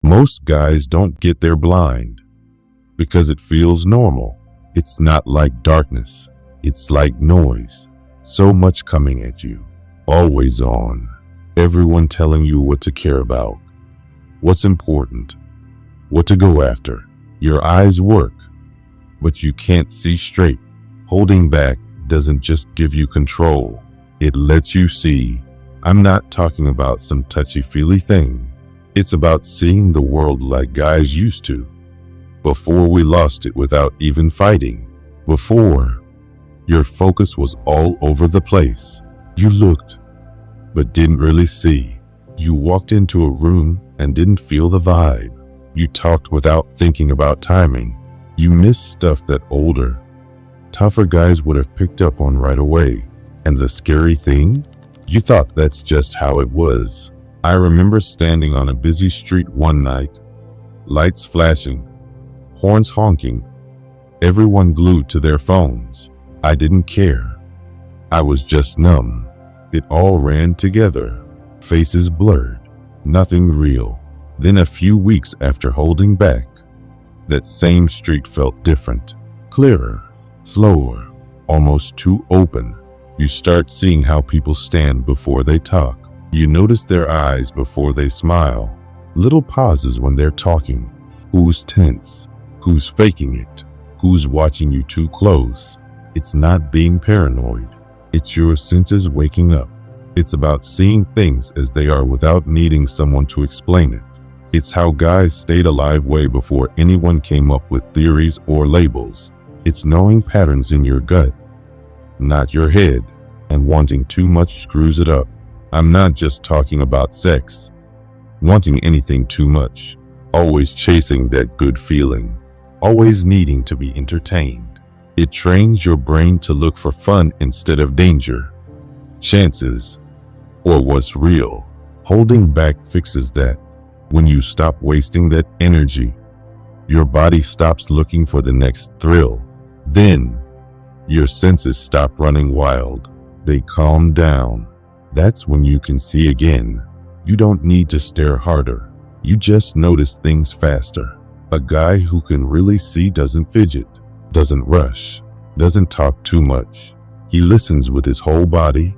Most guys don't get their blind because it feels normal. It's not like darkness. It's like noise. So much coming at you. Always on. Everyone telling you what to care about, what's important, what to go after. Your eyes work, but you can't see straight. Holding back doesn't just give you control. It lets you see. I'm not talking about some touchy-feely thing. It's about seeing the world like guys used to. Before we lost it without even fighting. Before, your focus was all over the place. You looked, but didn't really see. You walked into a room and didn't feel the vibe. You talked without thinking about timing. You missed stuff that older, tougher guys would have picked up on right away. And the scary thing? You thought that's just how it was. I remember standing on a busy street one night, lights flashing, horns honking, everyone glued to their phones. I didn't care. I was just numb. It all ran together, faces blurred, nothing real. Then a few weeks after holding back, that same street felt different, clearer, slower, almost too open. You start seeing how people stand before they talk. You notice their eyes before they smile, little pauses when they're talking. Who's tense? Who's faking it? Who's watching you too close? It's not being paranoid. It's your senses waking up. It's about seeing things as they are without needing someone to explain it. It's how guys stayed alive way before anyone came up with theories or labels. It's knowing patterns in your gut, not your head, and wanting too much screws it up. I'm not just talking about sex. Wanting anything too much. Always chasing that good feeling. Always needing to be entertained. It trains your brain to look for fun instead of danger, chances, or what's real. Holding back fixes that. When you stop wasting that energy, your body stops looking for the next thrill. Then, your senses stop running wild. They calm down. That's when you can see again. You don't need to stare harder. You just notice things faster. A guy who can really see doesn't fidget, doesn't rush, doesn't talk too much. He listens with his whole body,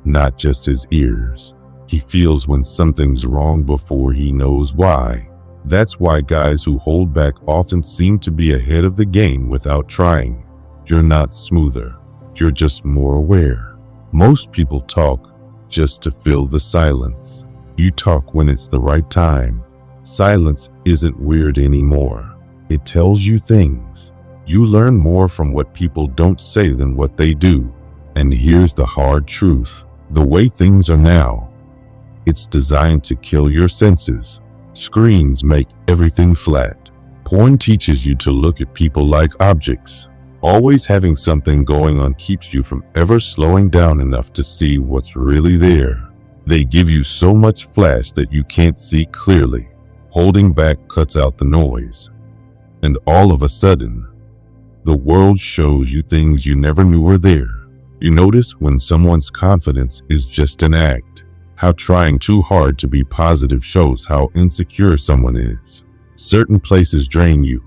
not just his ears. He feels when something's wrong before he knows why. That's why guys who hold back often seem to be ahead of the game without trying. You're not smoother. You're just more aware. Most people talk just to fill the silence. You talk when it's the right time. Silence isn't weird anymore. It tells you things. You learn more from what people don't say than what they do. And here's the hard truth. The way things are now, it's designed to kill your senses. Screens make everything flat. Porn teaches you to look at people like objects. Always having something going on keeps you from ever slowing down enough to see what's really there. They give you so much flash that you can't see clearly. Holding back cuts out the noise. And all of a sudden, the world shows you things you never knew were there. You notice when someone's confidence is just an act. How trying too hard to be positive shows how insecure someone is. Certain places drain you,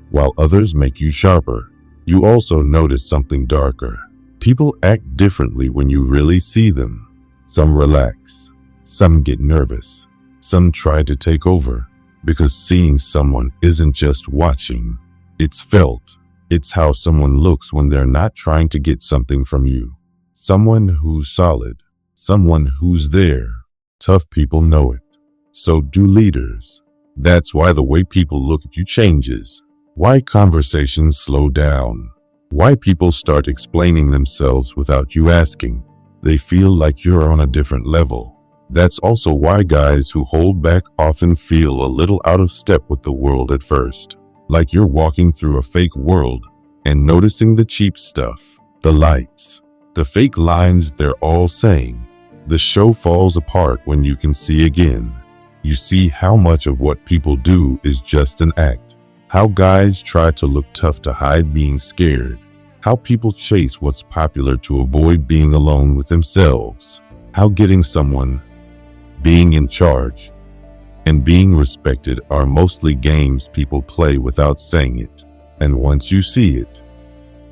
while others make you sharper. You also notice something darker. People act differently when you really see them. Some relax, some get nervous, some try to take over, because seeing someone isn't just watching, it's felt. It's how someone looks when they're not trying to get something from you. Someone who's solid, someone who's there. Tough people know it. So do leaders. That's why the way people look at you changes. Why conversations slow down. Why people start explaining themselves without you asking. They feel like you're on a different level. That's also why guys who hold back often feel a little out of step with the world at first. Like you're walking through a fake world and noticing the cheap stuff, the lights, the fake lines they're all saying. The show falls apart when you can see again. You see how much of what people do is just an act. How guys try to look tough to hide being scared. How people chase what's popular to avoid being alone with themselves. How getting someone, being in charge, and being respected are mostly games people play without saying it. And once you see it,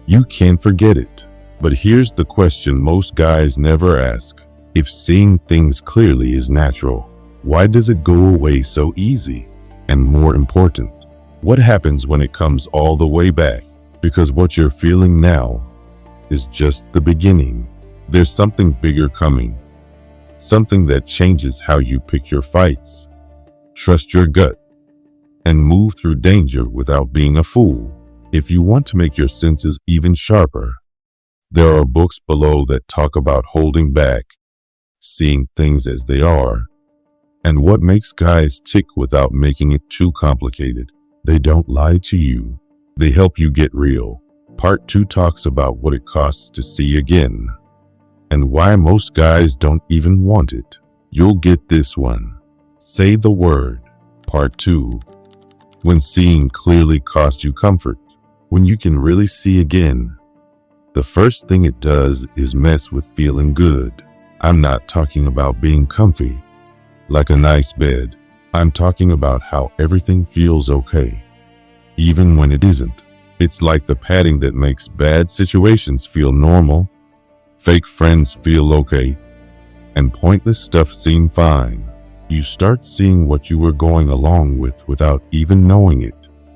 you can't forget it. But here's the question most guys never ask. If seeing things clearly is natural, why does it go away so easy? And more important, what happens when it comes all the way back? Because what you're feeling now is just the beginning. There's something bigger coming. Something that changes how you pick your fights, trust your gut, and move through danger without being a fool. If you want to make your senses even sharper, there are books below that talk about holding back, seeing things as they are, and what makes guys tick without making it too complicated. They don't lie to you. They help you get real. Part 2 talks about what it costs to see again, and why most guys don't even want it. You'll get this one. Say the word. Part 2. When seeing clearly costs you comfort. When you can really see again, the first thing it does is mess with feeling good. I'm not talking about being comfy, like a nice bed. I'm talking about how everything feels okay, even when it isn't. It's like the padding that makes bad situations feel normal, fake friends feel okay, and pointless stuff seem fine. You start seeing what you were going along with without even knowing it.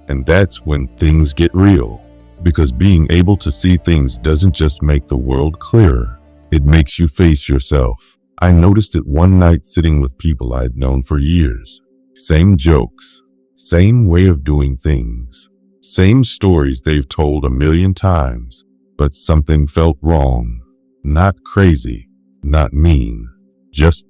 And that's when things get real. Because being able to see things doesn't just make the world clearer, it makes you face yourself. I noticed it one night sitting with people I'd known for years. Same jokes, same way of doing things, same stories they've told a million times, but something felt wrong. Not crazy, not mean, just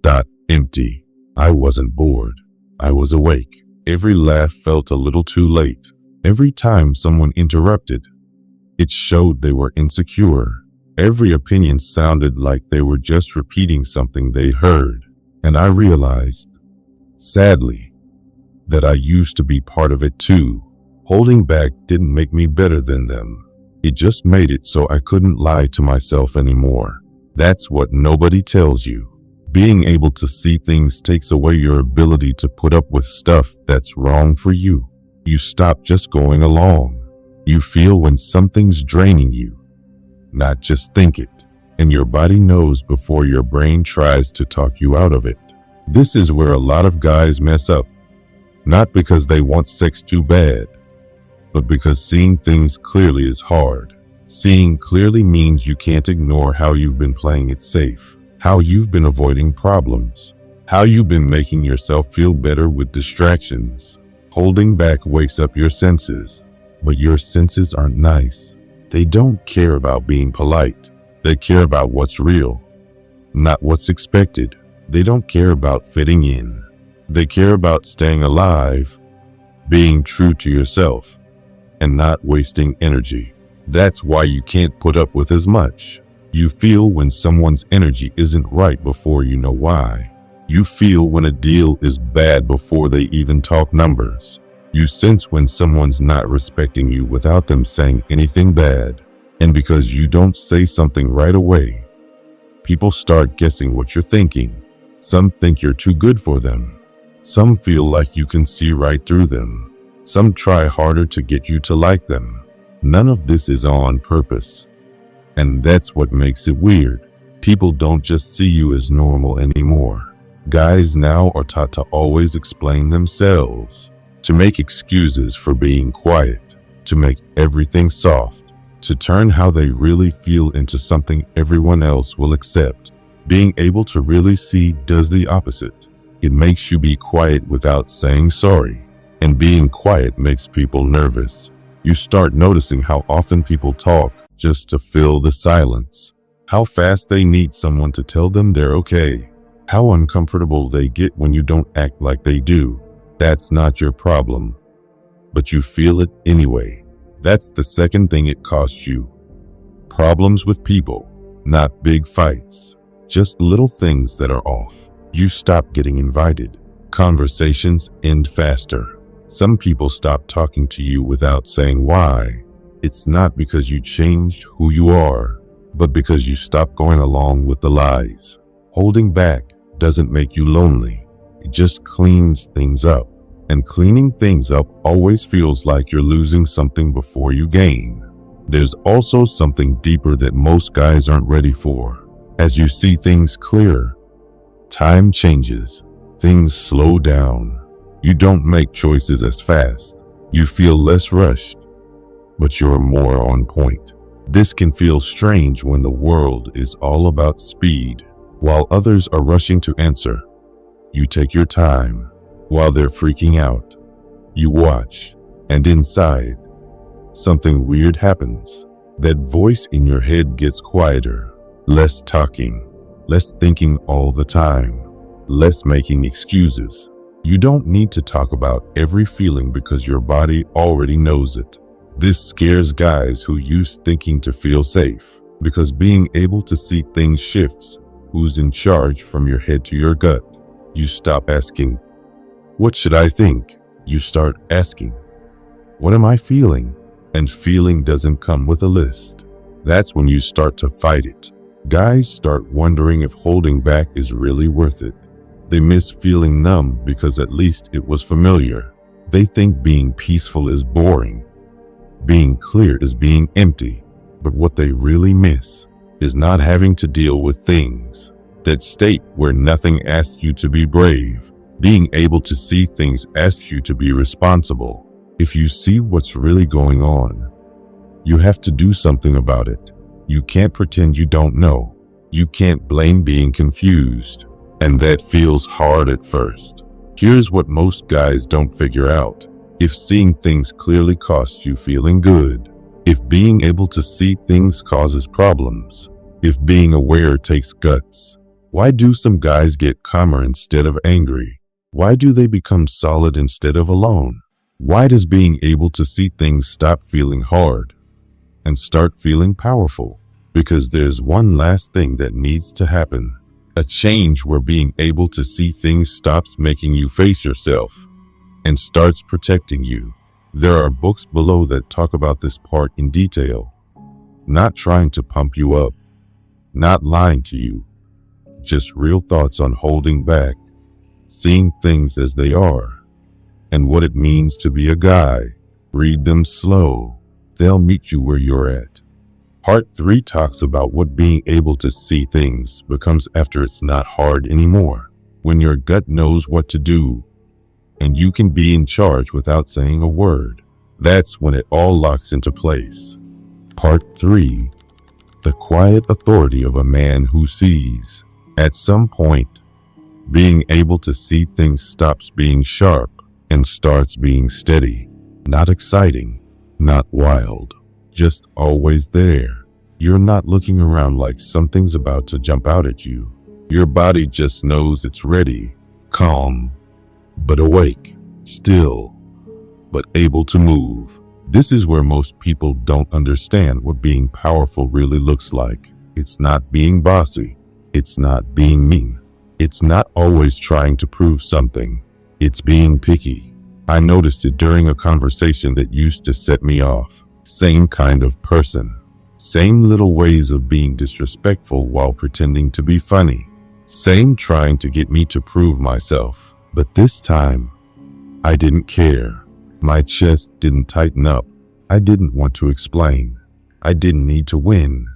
empty. I wasn't bored. I was awake. Every laugh felt a little too late. Every time someone interrupted, it showed they were insecure. Every opinion sounded like they were just repeating something they heard. And I realized, sadly, that I used to be part of it too. Holding back didn't make me better than them. It just made it so I couldn't lie to myself anymore. That's what nobody tells you. Being able to see things takes away your ability to put up with stuff that's wrong for you. You stop just going along. You feel when something's draining you, not just think it. And your body knows before your brain tries to talk you out of it. This is where a lot of guys mess up. Not because they want sex too bad, but because seeing things clearly is hard. Seeing clearly means you can't ignore how you've been playing it safe, how you've been avoiding problems, how you've been making yourself feel better with distractions. Holding back wakes up your senses, but your senses aren't nice. They don't care about being polite. They care about what's real, not what's expected. They don't care about fitting in. They care about staying alive, being true to yourself, and not wasting energy. That's why you can't put up with as much. You feel when someone's energy isn't right before you know why. You feel when a deal is bad before they even talk numbers. You sense when someone's not respecting you without them saying anything bad. And because you don't say something right away, people start guessing what you're thinking. Some think you're too good for them. Some feel like you can see right through them. Some try harder to get you to like them. None of this is on purpose. And that's what makes it weird. People don't just see you as normal anymore. Guys now are taught to always explain themselves, to make excuses for being quiet, to make everything soft, to turn how they really feel into something everyone else will accept. Being able to really see does the opposite. It makes you be quiet without saying sorry. And being quiet makes people nervous. You start noticing how often people talk just to fill the silence. How fast they need someone to tell them they're okay. How uncomfortable they get when you don't act like they do. That's not your problem, but you feel it anyway. That's the second thing it costs you. Problems with people, not big fights, just little things that are off. You stop getting invited. Conversations end faster. Some people stop talking to you without saying why. It's not because you changed who you are, but because you stopped going along with the lies. Holding back doesn't make you lonely. It just cleans things up. And cleaning things up always feels like you're losing something before you gain. There's also something deeper that most guys aren't ready for. As you see things clearer, time changes, things slow down. You don't make choices as fast. You feel less rushed, but you're more on point. This can feel strange when the world is all about speed. While others are rushing to answer, you take your time. While they're freaking out, you watch, and inside, something weird happens. That voice in your head gets quieter, less talking, less thinking all the time, less making excuses. You don't need to talk about every feeling because your body already knows it. This scares guys who use thinking to feel safe, because being able to see things shifts who's in charge from your head to your gut. You stop asking, "What should I think?" You start asking, "What am I feeling?" And feeling doesn't come with a list. That's when you start to fight it. Guys start wondering if holding back is really worth it. They miss feeling numb because at least it was familiar. They think being peaceful is boring. Being clear is being empty. But what they really miss is not having to deal with things. That state where nothing asks you to be brave. Being able to see things asks you to be responsible. If you see what's really going on, you have to do something about it. You can't pretend you don't know. You can't blame being confused. And that feels hard at first. Here's what most guys don't figure out. If seeing things clearly costs you feeling good, if being able to see things causes problems, if being aware takes guts, why do some guys get calmer instead of angry? Why do they become solid instead of alone? Why does being able to see things stop feeling hard and start feeling powerful? Because there's one last thing that needs to happen. A change where being able to see things stops making you face yourself and starts protecting you. There are books below that talk about this part in detail. Not trying to pump you up, not lying to you, just real thoughts on holding back, seeing things as they are, and what it means to be a guy. Read them slow. They'll meet you where you're at. Part 3 talks about what being able to see things becomes after it's not hard anymore. When your gut knows what to do, and you can be in charge without saying a word. That's when it all locks into place. Part 3. The quiet authority of a man who sees. At some point, being able to see things stops being sharp and starts being steady. Not exciting, not wild, just always there. You're not looking around like something's about to jump out at you. Your body just knows it's ready, calm, but awake, still, but able to move. This is where most people don't understand what being powerful really looks like. It's not being bossy. It's not being mean. It's not always trying to prove something. It's being picky. I noticed it during a conversation that used to set me off. Same kind of person. Same little ways of being disrespectful while pretending to be funny. Same trying to get me to prove myself. But this time, I didn't care. My chest didn't tighten up. I didn't want to explain. I didn't need to win.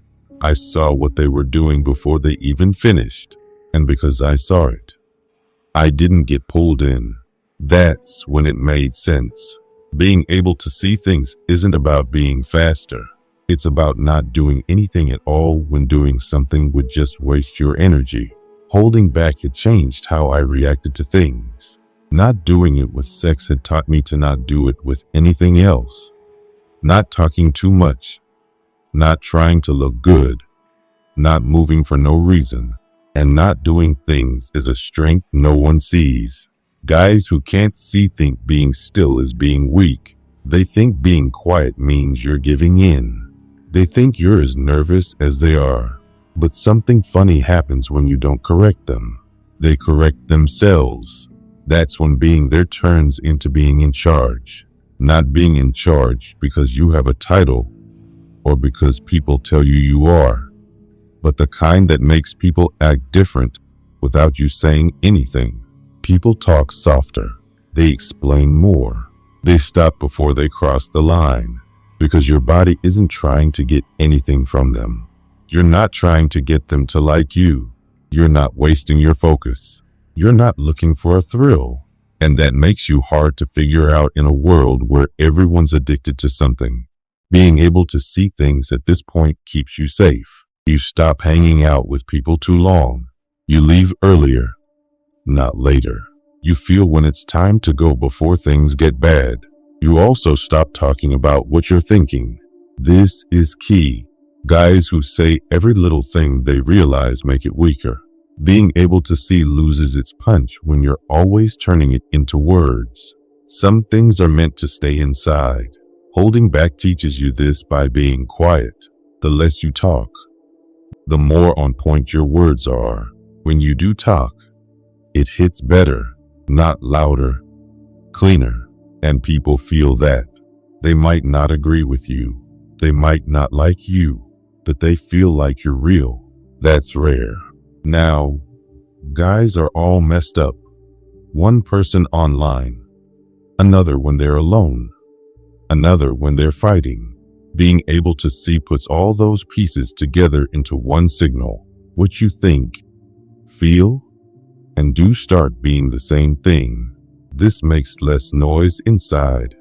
I saw what they were doing before they even finished. And because I saw it, I didn't get pulled in. That's when it made sense. Being able to see things isn't about being faster. It's about not doing anything at all when doing something would just waste your energy. Holding back had changed how I reacted to things. Not doing it with sex had taught me to not do it with anything else. Not talking too much. Not trying to look good. Not moving for no reason. And not doing things is a strength no one sees. Guys who can't see think being still is being weak. They think being quiet means you're giving in. They think you're as nervous as they are. But something funny happens when you don't correct them. They correct themselves. That's when being there turns into being in charge. Not being in charge because you have a title or because people tell you you are, but the kind that makes people act different without you saying anything. People talk softer. They explain more. They stop before they cross the line, because your body isn't trying to get anything from them. You're not trying to get them to like you. You're not wasting your focus. You're not looking for a thrill. And that makes you hard to figure out in a world where everyone's addicted to something. Being able to see things at this point keeps you safe. You stop hanging out with people too long. You leave earlier, not later. You feel when it's time to go before things get bad. You also stop talking about what you're thinking. This is key. Guys who say every little thing they realize make it weaker. Being able to see loses its punch when you're always turning it into words. Some things are meant to stay inside. Holding back teaches you this by being quiet. The less you talk, the more on point your words are. When you do talk, it hits better, not louder, cleaner, and people feel that. They might not agree with you. They might not like you, but they feel like you're real. That's rare. Now, guys are all messed up. One person online, another when they're alone, another when they're fighting. Being able to see puts all those pieces together into one signal. What you think, feel, and do start being the same thing. This makes less noise inside,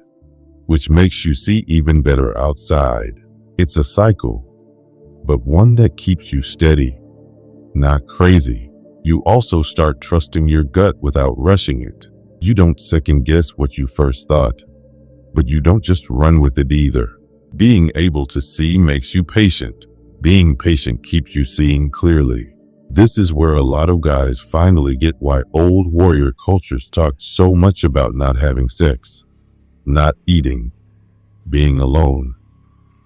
which makes you see even better outside. It's a cycle, but one that keeps you steady, not crazy. You also start trusting your gut without rushing it. You don't second guess what you first thought, but you don't just run with it either. Being able to see makes you patient. Being patient keeps you seeing clearly. This is where a lot of guys finally get why old warrior cultures talked so much about not having sex, not eating, being alone,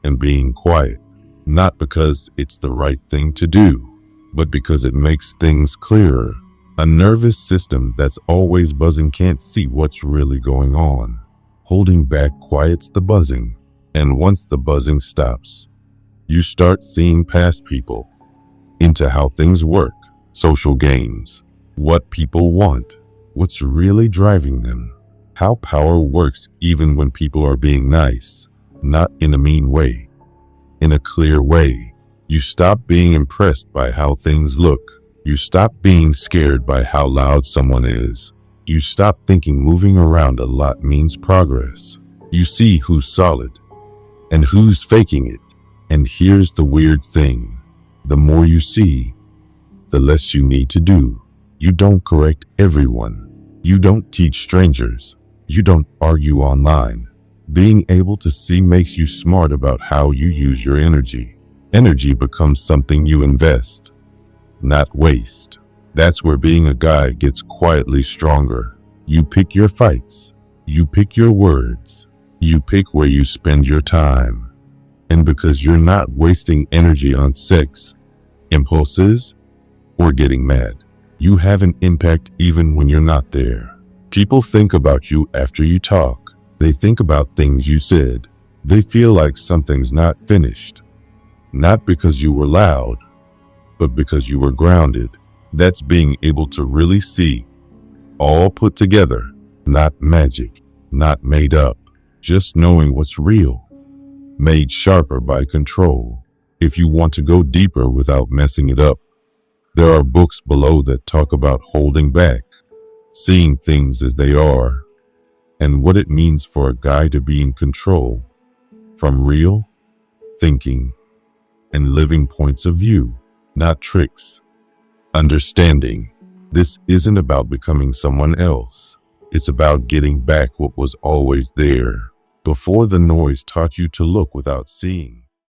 and being quiet. Not because it's the right thing to do, but because it makes things clearer. A nervous system that's always buzzing can't see what's really going on. Holding back quiets the buzzing, and once the buzzing stops, you start seeing past people, into how things work, social games, what people want, what's really driving them, how power works even when people are being nice, not in a mean way, in a clear way. You stop being impressed by how things look. You stop being scared by how loud someone is. You stop thinking moving around a lot means progress. You see who's solid and who's faking it. And here's the weird thing. The more you see, the less you need to do. You don't correct everyone. You don't teach strangers. You don't argue online. Being able to see makes you smart about how you use your energy. Energy becomes something you invest, not waste. That's where being a guy gets quietly stronger. You pick your fights. You pick your words. You pick where you spend your time. And because you're not wasting energy on sex, impulses, or getting mad, you have an impact even when you're not there. People think about you after you talk. They think about things you said. They feel like something's not finished. Not because you were loud, but because you were grounded. That's being able to really see, all put together, not magic, not made up, just knowing what's real, made sharper by control. If you want to go deeper without messing it up, there are books below that talk about holding back, seeing things as they are, and what it means for a guy to be in control, from real, thinking, and living points of view, not tricks. Understanding. This isn't about becoming someone else. It's about getting back what was always there, before the noise taught you to look without seeing.